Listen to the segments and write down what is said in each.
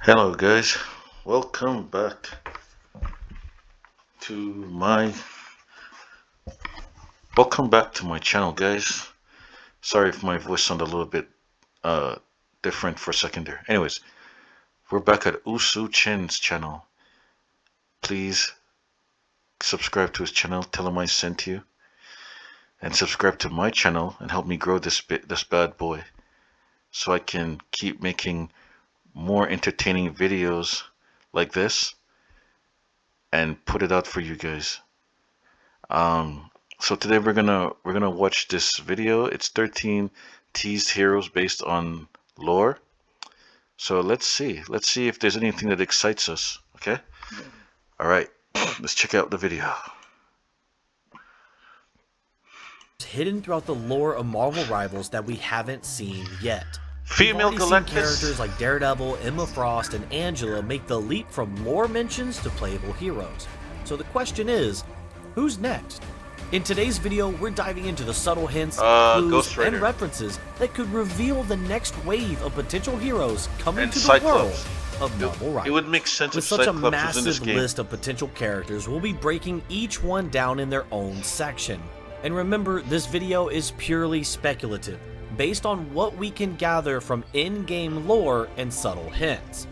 Hello guys, welcome back to my channel guys. Sorry if my voice sounded a little bit uh different for a second there. Anyways, we're back at Usu Chen's channel. Please subscribe to his channel, tell him I sent you, and subscribe to my channel and help me grow this bad boy so I can keep making more entertaining videos like this and put it out for you guys. So today we're gonna watch this video. It's 13 teased heroes based on lore. So let's see if there's anything that excites us. Okay. All right. Let's check out the video. Hidden throughout the lore of Marvel Rivals that we haven't seen yet. Female We've already seen Galactus. characters like Daredevil, Emma Frost, and Angela make the leap from lore mentions to playable heroes. So the question is, who's next? In today's video, we're diving into the subtle hints, clues, and references that could reveal the next wave of potential heroes coming to the world of Marvel Rivals. It would make sense with if such a Cyclops was in this massive game. list of potential characters. We'll be breaking each one down in their own section. And remember, this video is purely speculative, based on what we can gather from in-game lore and subtle hints.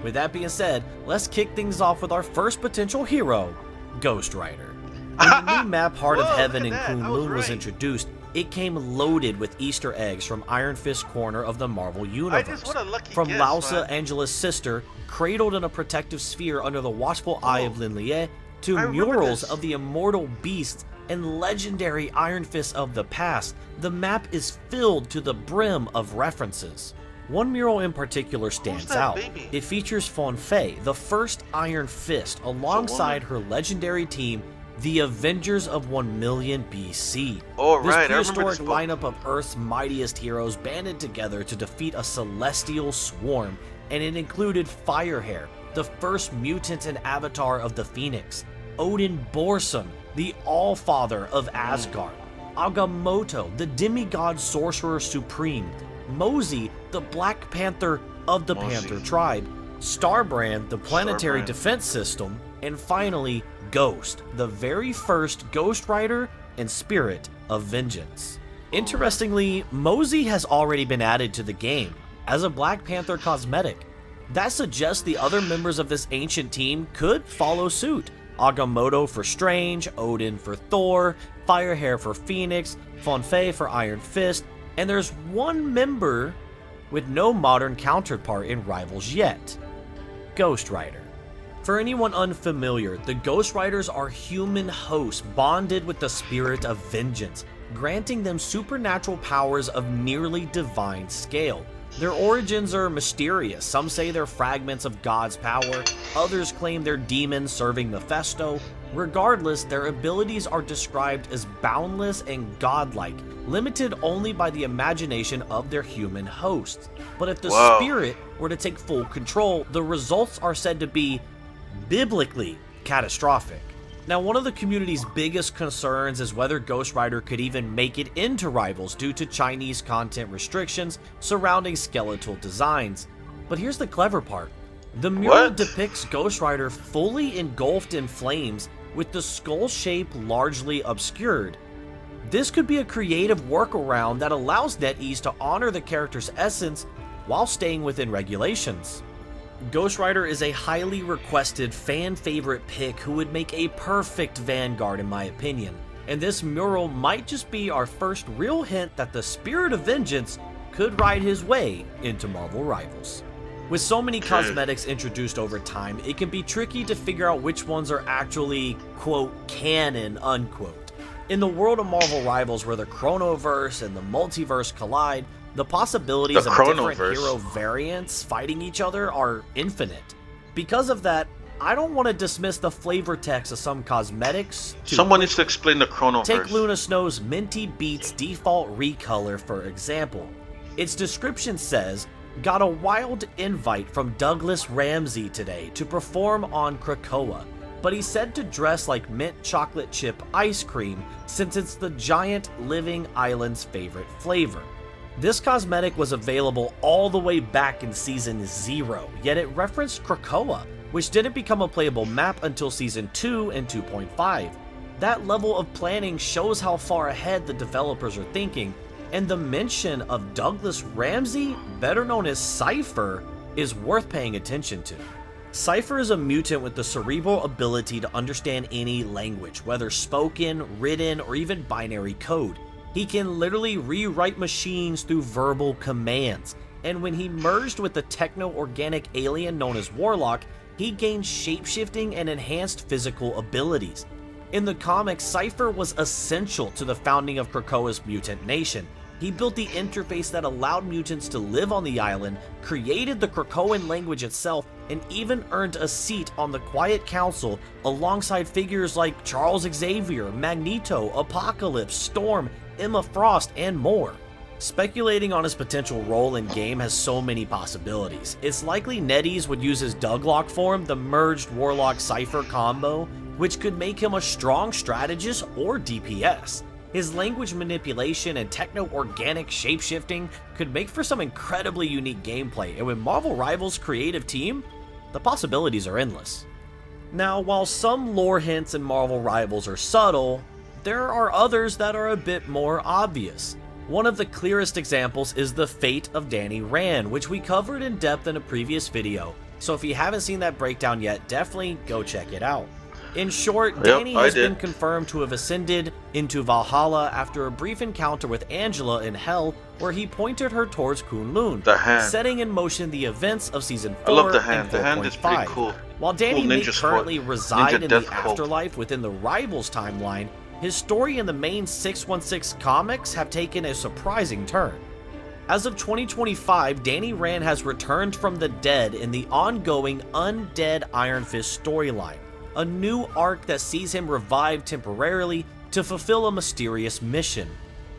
With that being said, let's kick things off with our first potential hero, Ghost Rider. When the new map Heart of Heaven in Kunlun was introduced, it came loaded with Easter eggs from Iron Fist corner of the Marvel Universe. From Lausa, Angela's sister, cradled in a protective sphere under the watchful eye of Lin Lie, to murals of the immortal beasts and legendary Iron Fists of the past, the map is filled to the brim of references. One mural in particular stands out. It features Fan Fei, the first Iron Fist, alongside her legendary team, the Avengers of 1 million BC. This prehistoric lineup of Earth's mightiest heroes banded together to defeat a celestial swarm, and it included Firehair, the first mutant and avatar of the Phoenix, Odin Borsum, the Allfather of Asgard, Agamotto, the demigod sorcerer supreme, Mosey, the Black Panther of the Panther tribe, Starbrand, the planetary defense system, and finally, Ghost, the very first Ghost Rider and Spirit of Vengeance. Interestingly, Mosey has already been added to the game as a Black Panther cosmetic. That suggests the other members of this ancient team could follow suit. Agamotto for Strange, Odin for Thor, Firehair for Phoenix, Fan Fei for Iron Fist, and there's one member with no modern counterpart in Rivals yet, Ghost Rider. For anyone unfamiliar, the Ghost Riders are human hosts bonded with the spirit of vengeance, granting them supernatural powers of nearly divine scale. Their origins are mysterious. Some say they're fragments of God's power, others claim they're demons serving Mephisto. Regardless, their abilities are described as boundless and godlike, limited only by the imagination of their human hosts. But if the spirit were to take full control, the results are said to be biblically catastrophic. Now, one of the community's biggest concerns is whether Ghost Rider could even make it into Rivals due to Chinese content restrictions surrounding skeletal designs. But here's the clever part. The mural depicts Ghost Rider fully engulfed in flames with the skull shape largely obscured. This could be a creative workaround that allows NetEase to honor the character's essence while staying within regulations. Ghost Rider is a highly requested fan favorite pick who would make a perfect Vanguard in my opinion, and this mural might just be our first real hint that the Spirit of Vengeance could ride his way into Marvel Rivals. With so many cosmetics introduced over time, it can be tricky to figure out which ones are actually, quote, canon, unquote. In the world of Marvel Rivals where the Chronoverse and the Multiverse collide, the possibilities of different hero variants fighting each other are infinite. Because of that, I don't want to dismiss the flavor text of some cosmetics. Someone needs to explain the Chronoverse. Take Luna Snow's Minty Beats default recolor for example. Its description says, "Got a wild invite from Douglas Ramsey today to perform on Krakoa, but he said to dress like mint chocolate chip ice cream since it's the giant living island's favorite flavor." This cosmetic was available all the way back in Season 0, yet it referenced Krakoa, which didn't become a playable map until Season 2 and 2.5. That level of planning shows how far ahead the developers are thinking, and the mention of Douglas Ramsey, better known as Cypher, is worth paying attention to. Cypher is a mutant with the cerebral ability to understand any language, whether spoken, written, or even binary code. He can literally rewrite machines through verbal commands, and when he merged with the techno-organic alien known as Warlock, he gained shapeshifting and enhanced physical abilities. In the comics, Cypher was essential to the founding of Krakoa's mutant nation. He built the interface that allowed mutants to live on the island, created the Krakoan language itself, and even earned a seat on the Quiet Council alongside figures like Charles Xavier, Magneto, Apocalypse, Storm, Emma Frost, and more. Speculating on his potential role in game has so many possibilities. It's likely NetEase would use his Douglock form, the merged Warlock-Cypher combo, which could make him a strong strategist or DPS. His language manipulation and techno-organic shapeshifting could make for some incredibly unique gameplay, and with Marvel Rivals' creative team, the possibilities are endless. Now, while some lore hints in Marvel Rivals are subtle, there are others that are a bit more obvious. One of the clearest examples is the fate of Danny Rand, which we covered in depth in a previous video, so if you haven't seen that breakdown yet, definitely go check it out. In short, Danny has been confirmed to have ascended into Valhalla after a brief encounter with Angela in Hell, where he pointed her towards Kunlun, setting in motion the events of Season 4 I love the hand. and 4.5. The hand is pretty cool. While Danny cool may ninja currently sport. reside Ninja in the death cult. afterlife within the Rivals timeline, his story in the main 616 comics have taken a surprising turn. As of 2025, Danny Rand has returned from the dead in the ongoing Undead Iron Fist storyline, a new arc that sees him revived temporarily to fulfill a mysterious mission.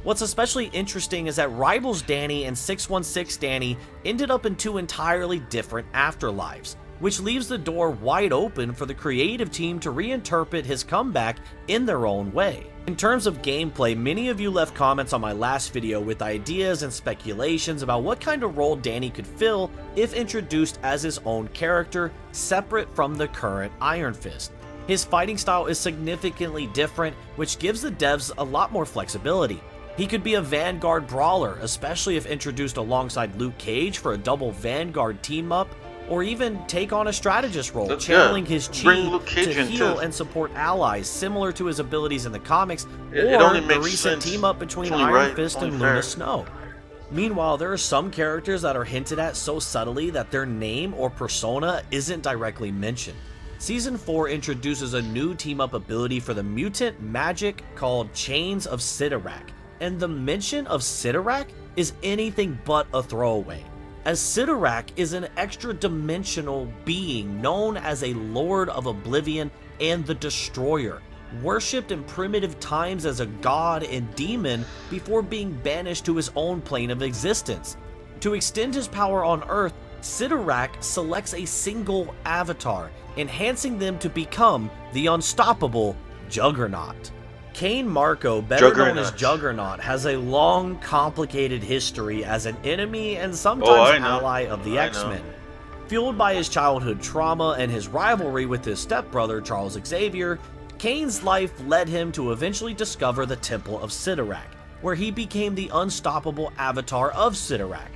What's especially interesting is that Rivals Danny and 616 Danny ended up in two entirely different afterlives, which leaves the door wide open for the creative team to reinterpret his comeback in their own way. In terms of gameplay, many of you left comments on my last video with ideas and speculations about what kind of role Danny could fill if introduced as his own character, separate from the current Iron Fist. His fighting style is significantly different, which gives the devs a lot more flexibility. He could be a Vanguard brawler, especially if introduced alongside Luke Cage for a double Vanguard team-up, or even take on a strategist role, channeling his chi to heal and support allies, similar to his abilities in the comics, or the recent team-up between Iron Fist and Luna Snow. Meanwhile, there are some characters that are hinted at so subtly that their name or persona isn't directly mentioned. Season 4 introduces a new team-up ability for the mutant magic called Chains of Sidorak, and the mention of Sidorak is anything but a throwaway, as Sidorak is an extra-dimensional being known as a Lord of Oblivion and the Destroyer, worshipped in primitive times as a god and demon before being banished to his own plane of existence. To extend his power on Earth, Sidorak selects a single avatar, enhancing them to become the unstoppable Juggernaut. Cain Marko, better known as Juggernaut, has a long, complicated history as an enemy and sometimes ally of the X-Men. Fueled by his childhood trauma and his rivalry with his stepbrother Charles Xavier, Cain's life led him to eventually discover the Temple of Sidorak, where he became the unstoppable avatar of Sidorak.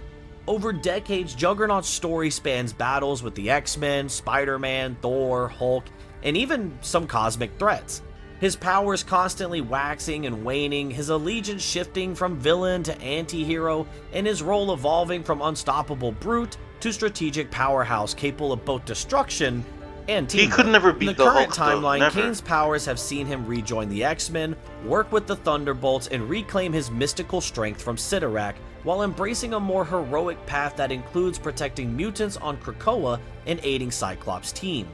Over decades, Juggernaut's story spans battles with the X-Men, Spider-Man, Thor, Hulk, and even some cosmic threats. His powers constantly waxing and waning, his allegiance shifting from villain to anti-hero, and his role evolving from unstoppable brute to strategic powerhouse capable of both destruction and teamwork. He could never beat the current Hulk, timeline, Cain's powers have seen him rejoin the X-Men, work with the Thunderbolts, and reclaim his mystical strength from Sidorak, while embracing a more heroic path that includes protecting mutants on Krakoa and aiding Cyclops' team.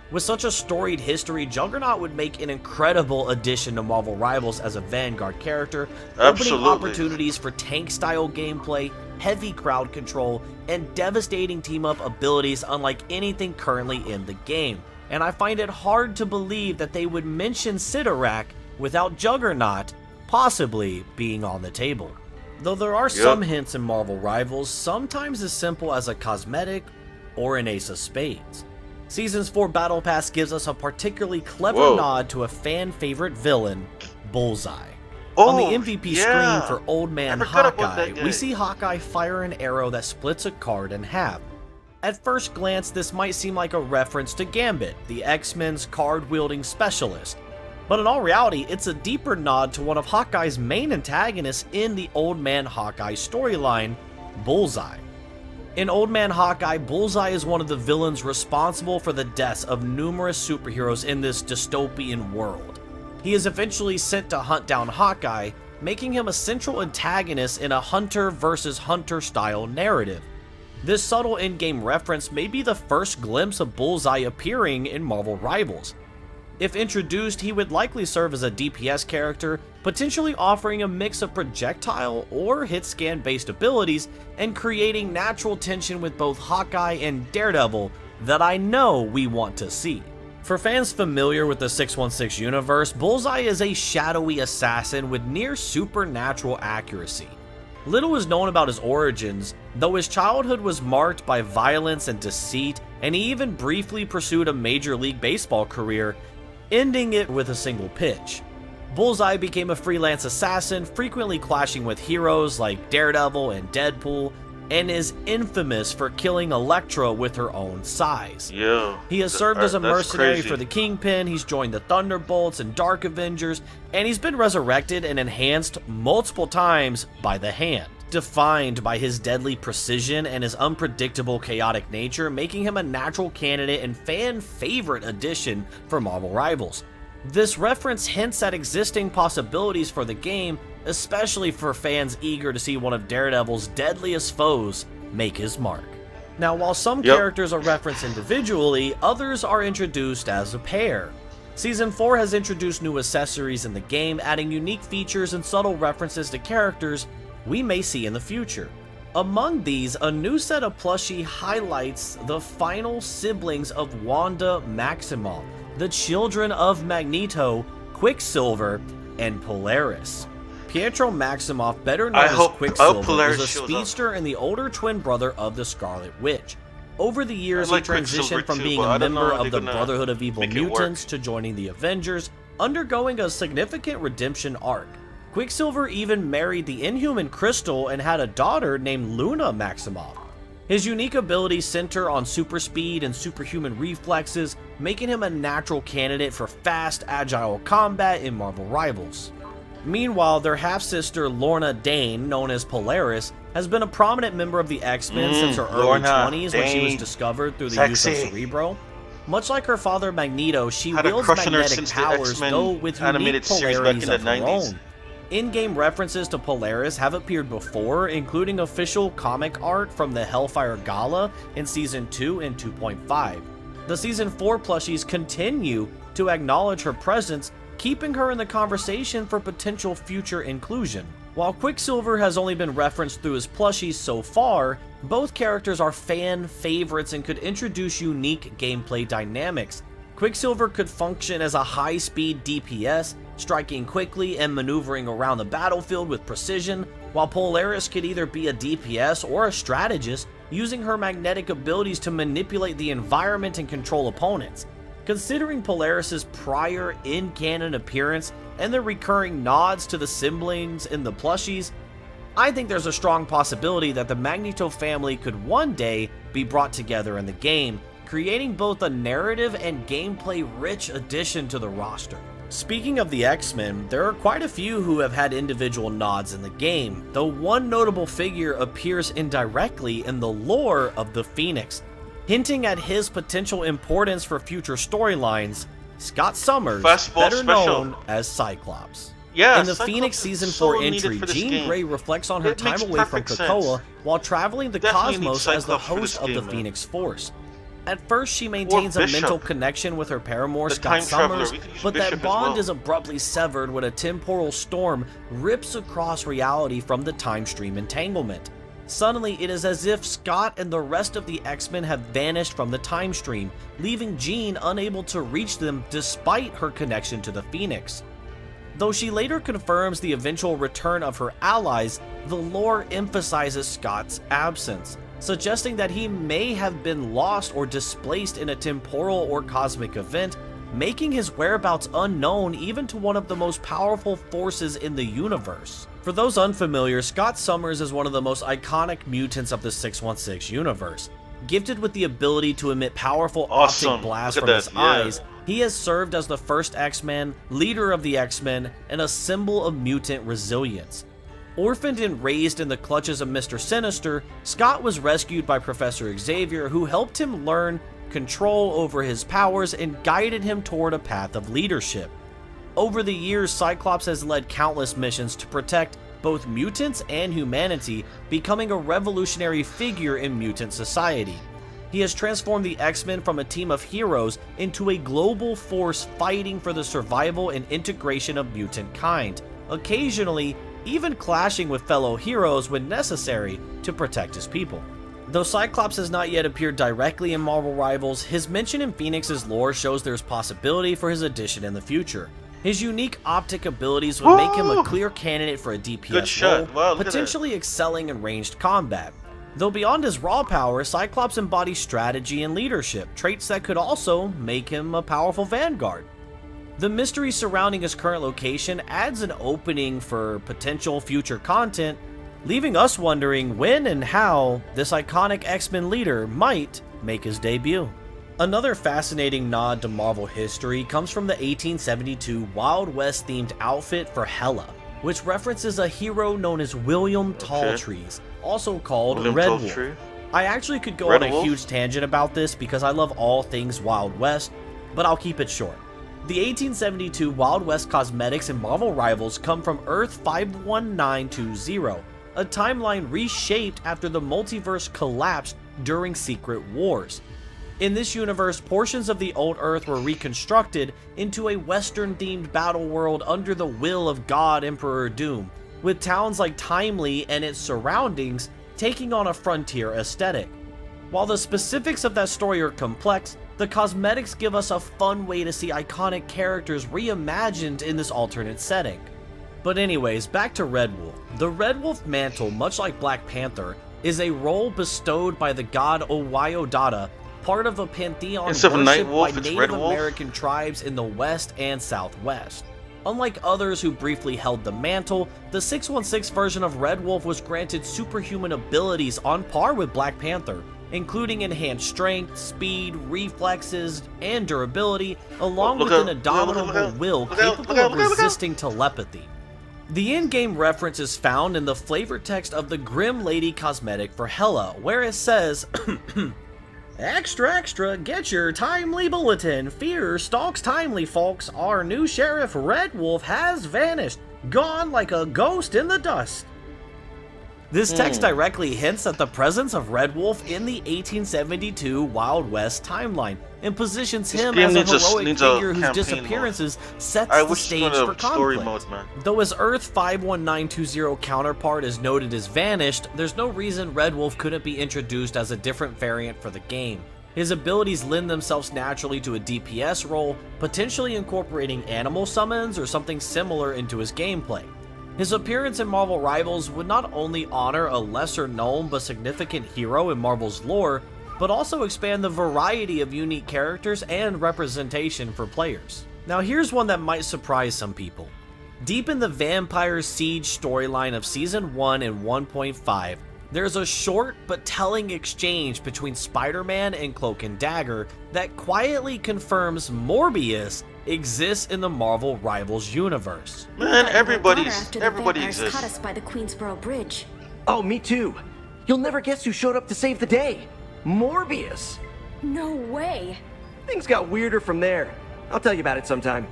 With such a storied history, Juggernaut would make an incredible addition to Marvel Rivals as a Vanguard character, opening opportunities for tank-style gameplay, heavy crowd control, and devastating team-up abilities unlike anything currently in the game. And I find it hard to believe that they would mention Sidorak without Juggernaut possibly being on the table. Though there are some hints in Marvel Rivals, sometimes as simple as a cosmetic or an ace of spades. Season's 4 Battle Pass gives us a particularly clever nod to a fan-favorite villain, Bullseye. On the MVP screen for Old Man Hawkeye, we see Hawkeye fire an arrow that splits a card in half. At first glance, this might seem like a reference to Gambit, the X-Men's card-wielding specialist. But in all reality, it's a deeper nod to one of Hawkeye's main antagonists in the Old Man Hawkeye storyline, Bullseye. In Old Man Hawkeye, Bullseye is one of the villains responsible for the deaths of numerous superheroes in this dystopian world. He is eventually sent to hunt down Hawkeye, making him a central antagonist in a Hunter versus Hunter style narrative. This subtle in-game reference may be the first glimpse of Bullseye appearing in Marvel Rivals. If introduced, he would likely serve as a DPS character, potentially offering a mix of projectile or hit scan based abilities and creating natural tension with both Hawkeye and Daredevil that I know we want to see. For fans familiar with the 616 universe, Bullseye is a shadowy assassin with near supernatural accuracy. Little is known about his origins, though his childhood was marked by violence and deceit, and he even briefly pursued a Major League Baseball career, ending it with a single pitch. Bullseye became a freelance assassin, frequently clashing with heroes like Daredevil and Deadpool, and is infamous for killing Elektra with her own size. He has served as a mercenary for the Kingpin, he's joined the Thunderbolts and Dark Avengers, and he's been resurrected and enhanced multiple times by the Hand, defined by his deadly precision and his unpredictable chaotic nature, making him a natural candidate and fan favorite addition for Marvel Rivals. This reference hints at existing possibilities for the game, especially for fans eager to see one of Daredevil's deadliest foes make his mark. Now, while some characters are referenced individually, others are introduced as a pair. Season 4 has introduced new accessories in the game, adding unique features and subtle references to characters we may see in the future. Among these, a new set of plushie highlights the final siblings of Wanda Maximoff, the children of Magneto, Quicksilver, and Polaris. Pietro Maximoff, better known as Quicksilver, is a speedster and the older twin brother of the Scarlet Witch. Over the years, he transitioned from being a member of the Brotherhood of Evil Mutants to joining the Avengers, undergoing a significant redemption arc. Quicksilver even married the Inhuman Crystal and had a daughter named Luna Maximoff. His unique abilities center on super speed and superhuman reflexes, making him a natural candidate for fast, agile combat in Marvel Rivals. Meanwhile, their half-sister Lorna Dane, known as Polaris, has been a prominent member of the X-Men since her early 20s when she was discovered through the use of Cerebro. Much like her father Magneto, she wields magnetic powers, though with unique polarities of her own. In-game references to Polaris have appeared before, including official comic art from the Hellfire Gala in Season 2 and 2.5. The Season 4 plushies continue to acknowledge her presence, keeping her in the conversation for potential future inclusion. While Quicksilver has only been referenced through his plushies so far, both characters are fan favorites and could introduce unique gameplay dynamics. Quicksilver could function as a high-speed DPS, striking quickly and maneuvering around the battlefield with precision, while Polaris could either be a DPS or a strategist, using her magnetic abilities to manipulate the environment and control opponents. Considering Polaris's prior in-canon appearance and the recurring nods to the siblings in the plushies, I think there's a strong possibility that the Magneto family could one day be brought together in the game, creating both a narrative and gameplay-rich addition to the roster. Speaking of the X-Men, there are quite a few who have had individual nods in the game, though one notable figure appears indirectly in the lore of the Phoenix, hinting at his potential importance for future storylines. Scott Summers, better known as Cyclops. In the Phoenix Season 4 entry, Jean Grey reflects on her time away from Krakoa while traveling the cosmos as the host of the Phoenix Force. At first, she maintains a mental connection with her paramour, Scott Summers, but that bond is abruptly severed when a temporal storm rips across reality from the time stream entanglement. Suddenly, it is as if Scott and the rest of the X-Men have vanished from the time stream, leaving Jean unable to reach them despite her connection to the Phoenix. Though she later confirms the eventual return of her allies, the lore emphasizes Scott's absence, suggesting that he may have been lost or displaced in a temporal or cosmic event, making his whereabouts unknown even to one of the most powerful forces in the universe. For those unfamiliar, Scott Summers is one of the most iconic mutants of the 616 universe. Gifted with the ability to emit powerful optic blasts from his eyes, he has served as the first X-Man, leader of the X-Men, and a symbol of mutant resilience. Orphaned and raised in the clutches of Mr. Sinister, Scott was rescued by Professor Xavier, who helped him learn control over his powers and guided him toward a path of leadership. Over the years, Cyclops has led countless missions to protect both mutants and humanity, becoming a revolutionary figure in mutant society. He has transformed the X-Men from a team of heroes into a global force fighting for the survival and integration of mutant kind, occasionally even clashing with fellow heroes when necessary to protect his people. Though Cyclops has not yet appeared directly in Marvel Rivals, his mention in Phoenix's lore shows there's possibility for his addition in the future. His unique optic abilities would make him a clear candidate for a DPS role, wow, potentially excelling in ranged combat. Though beyond his raw power, Cyclops embodies strategy and leadership, traits that could also make him a powerful vanguard. The mystery surrounding his current location adds an opening for potential future content, leaving us wondering when and how this iconic X-Men leader might make his debut. Another fascinating nod to Marvel history comes from the 1872 Wild West themed outfit for Hela, which references a hero known as William Talltrees, also called Red Wolf. I actually could go on a huge tangent about this because I love all things Wild West, but I'll keep it short. The 1872 Wild West cosmetics in Marvel Rivals come from Earth 51920, a timeline reshaped after the multiverse collapsed during Secret Wars. In this universe, portions of the old Earth were reconstructed into a Western-themed battle world under the will of God Emperor Doom, with towns like Timely and its surroundings taking on a frontier aesthetic. While the specifics of that story are complex, the cosmetics give us a fun way to see iconic characters reimagined in this alternate setting. But anyways, back to Red Wolf. The Red Wolf mantle, much like Black Panther, is a role bestowed by the god Owayodata, part of a pantheon worshipped by Native American tribes in the West and Southwest. Unlike others who briefly held the mantle, the 616 version of Red Wolf was granted superhuman abilities on par with Black Panther, including enhanced strength, speed, reflexes, and durability, along with an indomitable will capable of resisting telepathy. The in-game reference is found in the flavor text of the Grim Lady cosmetic for Hela, where it says, "Extra, extra, get your timely bulletin. Fear stalks Timely, folks. Our new sheriff, Red Wolf, has vanished, gone like a ghost in the dust." This text directly hints at the presence of Red Wolf in the 1872 Wild West timeline, and positions him as a heroic figure whose disappearances sets the stage for conflict. Though his Earth 51920 counterpart is noted as vanished, there's no reason Red Wolf couldn't be introduced as a different variant for the game. His abilities lend themselves naturally to a DPS role, potentially incorporating animal summons or something similar into his gameplay. His appearance in Marvel Rivals would not only honor a lesser known but significant hero in Marvel's lore, but also expand the variety of unique characters and representation for players. Now here's one that might surprise some people. Deep in the Vampire Siege storyline of Season 1 and 1.5, there's a short but telling exchange between Spider-Man and Cloak and Dagger that quietly confirms Morbius exists in the Marvel Rivals universe. Man, everybody exists. Caught us by the Queensboro Bridge. Oh, me too. You'll never guess who showed up to save the day. Morbius. No way. Things got weirder from there. I'll tell you about it sometime.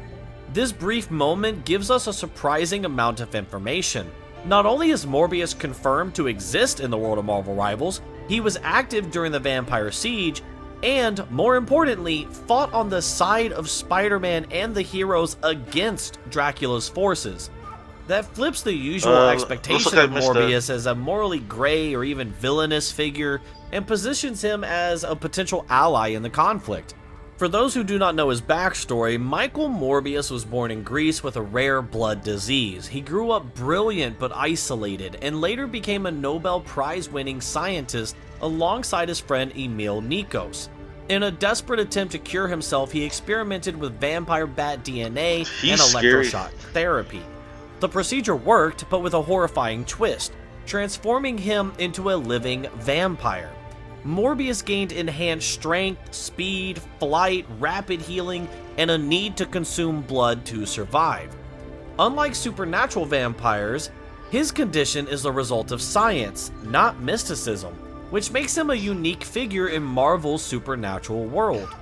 This brief moment gives us a surprising amount of information. Not only is Morbius confirmed to exist in the world of Marvel Rivals, he was active during the Vampire Siege, and, more importantly, fought on the side of Spider-Man and the heroes against Dracula's forces. That flips the usual expectation of Morbius as a morally gray or even villainous figure, and positions him as a potential ally in the conflict. For those who do not know his backstory, Michael Morbius was born in Greece with a rare blood disease. He grew up brilliant but isolated, and later became a Nobel Prize-winning scientist alongside his friend Emil Nikos. In a desperate attempt to cure himself, he experimented with vampire bat DNA and electroshock therapy. The procedure worked, but with a horrifying twist, transforming him into a living vampire. Morbius gained enhanced strength, speed, flight, rapid healing, and a need to consume blood to survive. Unlike supernatural vampires, his condition is the result of science, not mysticism, which makes him a unique figure in Marvel's supernatural world.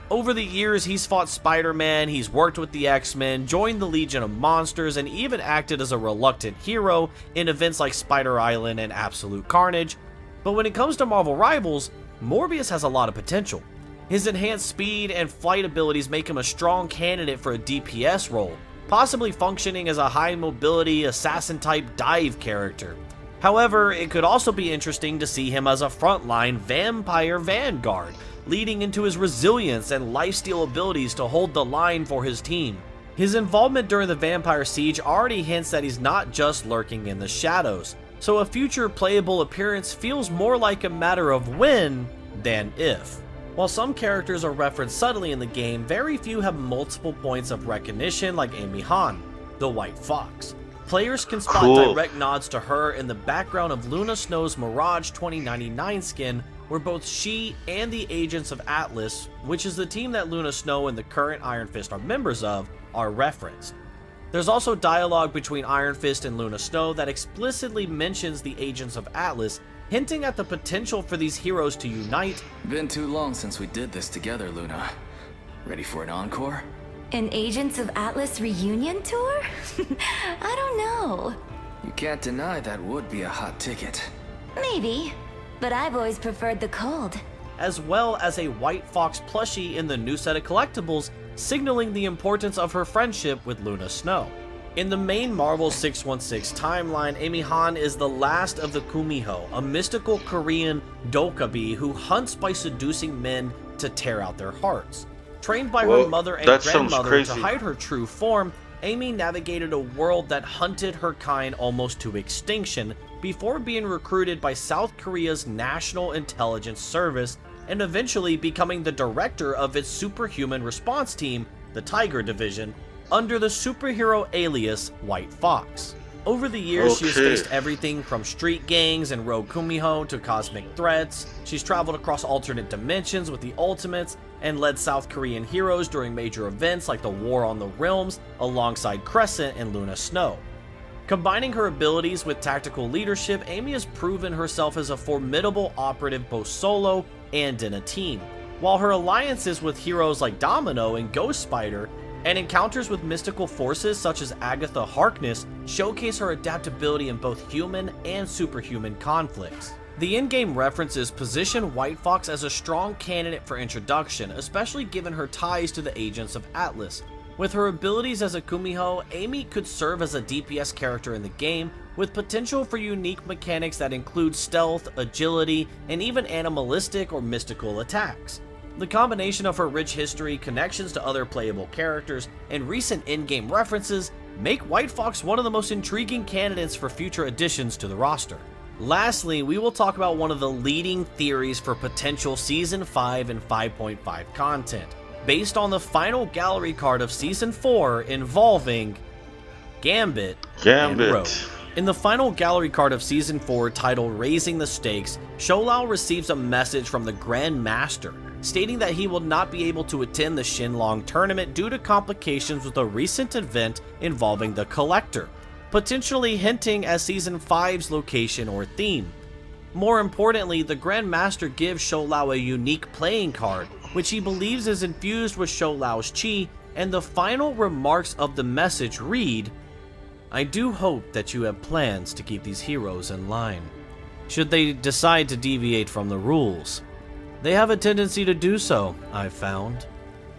Over the years, he's fought Spider-Man, he's worked with the X-Men, joined the Legion of Monsters, and even acted as a reluctant hero in events like Spider Island and Absolute Carnage. But when it comes to Marvel rivals, Morbius has a lot of potential. His enhanced speed and flight abilities make him a strong candidate for a DPS role, possibly functioning as a high-mobility, assassin-type dive character. However, it could also be interesting to see him as a frontline vampire vanguard, leading into his resilience and lifesteal abilities to hold the line for his team. His involvement during the Vampire Siege already hints that he's not just lurking in the shadows, so a future playable appearance feels more like a matter of when than if. While some characters are referenced subtly in the game, very few have multiple points of recognition like Amy Han, the White Fox. Players can spot direct nods to her in the background of Luna Snow's Mirage 2099 skin, where both she and the Agents of Atlas, which is the team that Luna Snow and the current Iron Fist are members of, are referenced. There's also dialogue between Iron Fist and Luna Snow that explicitly mentions the Agents of Atlas, hinting at the potential for these heroes to unite. Been too long since we did this together, Luna. Ready for an encore? An Agents of Atlas reunion tour? I don't know. You can't deny that would be a hot ticket. Maybe, but I've always preferred the cold. As well as a White Fox plushie in the new set of collectibles, signaling the importance of her friendship with Luna Snow. In the main Marvel 616 timeline, Amy Han is the last of the Kumiho, a mystical Korean dokabi who hunts by seducing men to tear out their hearts. Trained by her mother and grandmother to hide her true form, Amy navigated a world that hunted her kind almost to extinction before being recruited by South Korea's National Intelligence Service and eventually becoming the director of its superhuman response team, the Tiger Division, under the superhero alias White Fox. Over the years, she has faced everything from street gangs and rogue Kumiho to cosmic threats. She's traveled across alternate dimensions with the Ultimates and led South Korean heroes during major events like the War on the Realms alongside Crescent and Luna Snow. Combining her abilities with tactical leadership, Amy has proven herself as a formidable operative both solo and in a team, while her alliances with heroes like Domino and Ghost Spider and encounters with mystical forces such as Agatha Harkness showcase her adaptability in both human and superhuman conflicts. The in-game references position White Fox as a strong candidate for introduction, especially given her ties to the Agents of Atlas. With her abilities as a Kumiho, Amy could serve as a DPS character in the game, with potential for unique mechanics that include stealth, agility, and even animalistic or mystical attacks. The combination of her rich history, connections to other playable characters, and recent in-game references make White Fox one of the most intriguing candidates for future additions to the roster. Lastly, we will talk about one of the leading theories for potential Season 5 and 5.5 content, based on the final gallery card of Season 4 involving Gambit and Rogue. In the final gallery card of Season 4 titled Raising the Stakes, Sholau receives a message from the Grand Master, stating that he will not be able to attend the Shenlong tournament due to complications with a recent event involving the Collector, potentially hinting at Season 5's location or theme. More importantly, the Grand Master gives Sholau a unique playing card, which he believes is infused with Shoulau's chi, and the final remarks of the message read, "I do hope that you have plans to keep these heroes in line. Should they decide to deviate from the rules, they have a tendency to do so, I've found.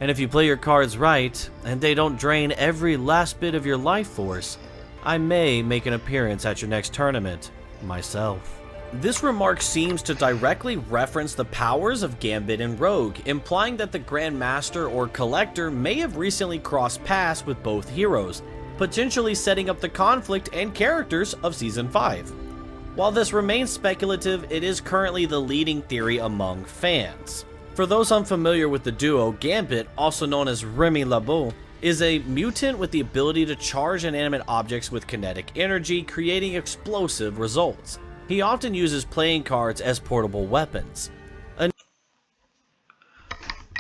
And if you play your cards right, and they don't drain every last bit of your life force, I may make an appearance at your next tournament, myself." This remark seems to directly reference the powers of Gambit and Rogue, implying that the Grandmaster or Collector may have recently crossed paths with both heroes, potentially setting up the conflict and characters of Season 5. While this remains speculative, it is currently the leading theory among fans. For those unfamiliar with the duo, Gambit, also known as Remy LeBeau, is a mutant with the ability to charge inanimate objects with kinetic energy, creating explosive results. He often uses playing cards as portable weapons.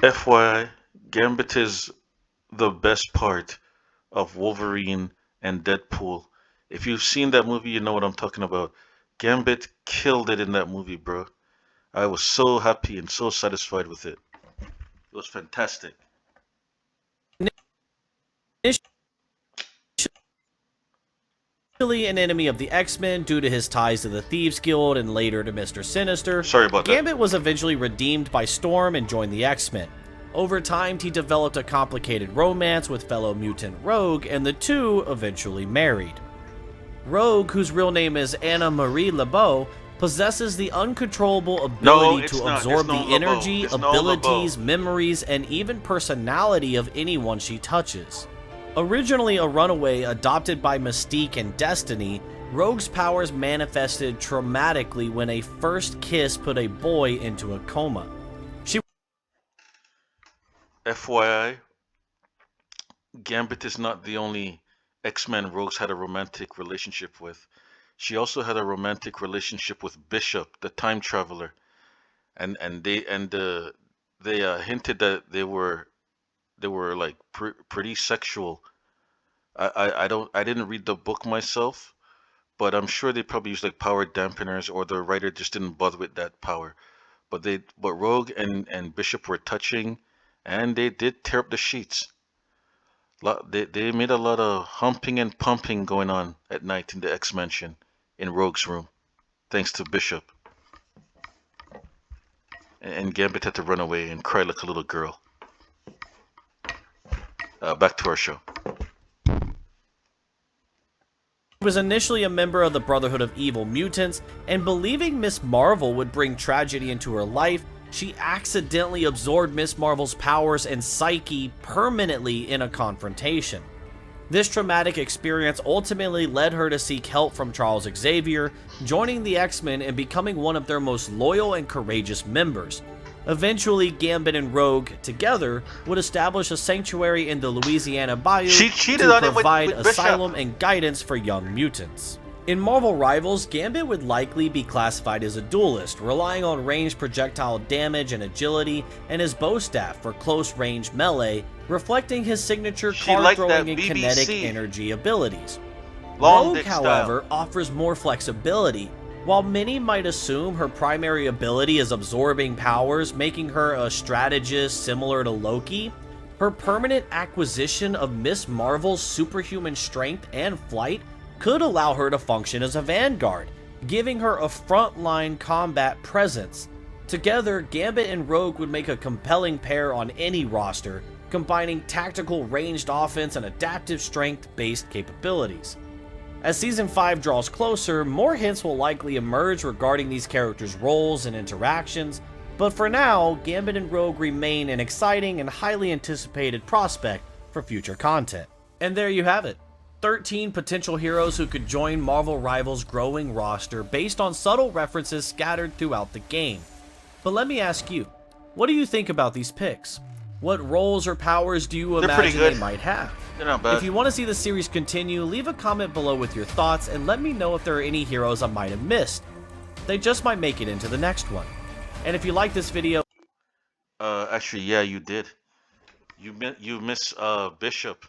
FYI, Gambit is the best part of Wolverine and Deadpool. If you've seen that movie, you know what I'm talking about. Gambit killed it in that movie, bro. I was so happy and so satisfied with it. It was fantastic. Initially an enemy of the X-Men due to his ties to the Thieves Guild and later to Mr. Sinister, Sorry about that. Gambit was eventually redeemed by Storm and joined the X-Men. Over time, he developed a complicated romance with fellow mutant Rogue, and the two eventually married. Rogue, whose real name is Anna Marie LeBeau, possesses the uncontrollable ability to absorb the energy, abilities, memories, and even personality of anyone she touches. Originally a runaway adopted by Mystique and Destiny, Rogue's powers manifested traumatically when a first kiss put a boy into a coma. FYI, Gambit is not the only X-Men Rogues had a romantic relationship with. She also had a romantic relationship with Bishop, the time traveler, and they hinted that they were like pretty sexual. I didn't read the book myself, but I'm sure they probably used like power dampeners, or the writer just didn't bother with that power. But Rogue and Bishop were touching, and they did tear up the sheets. They made a lot of humping and pumping going on at night in the X Mansion in Rogue's room, thanks to Bishop. And Gambit had to run away and cry like a little girl. Back to our show. She was initially a member of the Brotherhood of Evil Mutants, and believing Miss Marvel would bring tragedy into her life, she accidentally absorbed Miss Marvel's powers and psyche permanently in a confrontation. This traumatic experience ultimately led her to seek help from Charles Xavier, joining the X-Men and becoming one of their most loyal and courageous members. Eventually, Gambit and Rogue, together, would establish a sanctuary in the Louisiana Bayou to provide asylum and guidance for young mutants. In Marvel Rivals, Gambit would likely be classified as a duelist, relying on ranged projectile damage and agility, and his bow staff for close-range melee, reflecting his signature card-throwing and kinetic energy abilities. Rogue, however, offers more flexibility. While many might assume her primary ability is absorbing powers, making her a strategist similar to Loki, her permanent acquisition of Miss Marvel's superhuman strength and flight could allow her to function as a vanguard, giving her a frontline combat presence. Together, Gambit and Rogue would make a compelling pair on any roster, combining tactical ranged offense and adaptive strength-based capabilities. As Season 5 draws closer, more hints will likely emerge regarding these characters' roles and interactions, but for now, Gambit and Rogue remain an exciting and highly anticipated prospect for future content. And there you have it. 13 potential heroes who could join Marvel Rivals' growing roster based on subtle references scattered throughout the game. But let me ask you, what do you think about these picks? What roles or powers do you imagine they might have? They're not bad. If you want to see the series continue, leave a comment below with your thoughts and let me know if there are any heroes I might have missed. They just might make it into the next one. And if you like this video... Actually, yeah, you did. You miss Bishop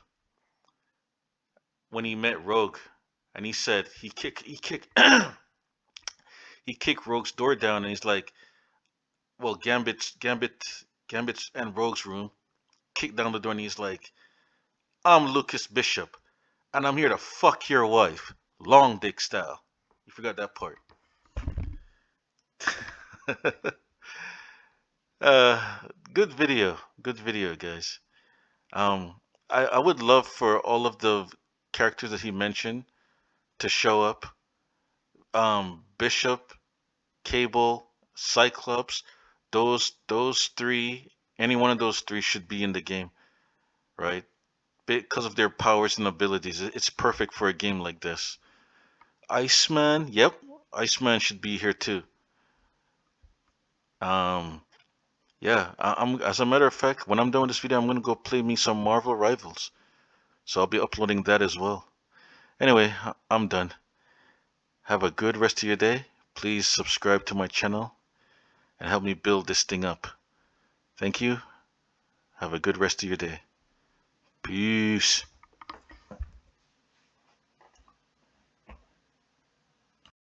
when he met Rogue, and he said he kicked he kicked Rogue's door down, and he's like, well, Gambit's and Rogue's room, kicked down the door, and he's like, I'm Lucas Bishop, and I'm here to fuck your wife, long dick style. You forgot that part. Good video, guys. I would love for all of the characters that he mentioned to show up. Bishop, Cable, Cyclops, those three, any one of those three should be in the game, right? Because of their powers and abilities. It's perfect for a game like this. Iceman, yep, Iceman should be here too. Um, yeah, I'm as a matter of fact, when I'm done with this video, I'm gonna go play me some Marvel Rivals. So I'll be uploading that as well. Anyway, I'm done. Have a good rest of your day. Please subscribe to my channel and help me build this thing up. Thank you. Have a good rest of your day. Peace.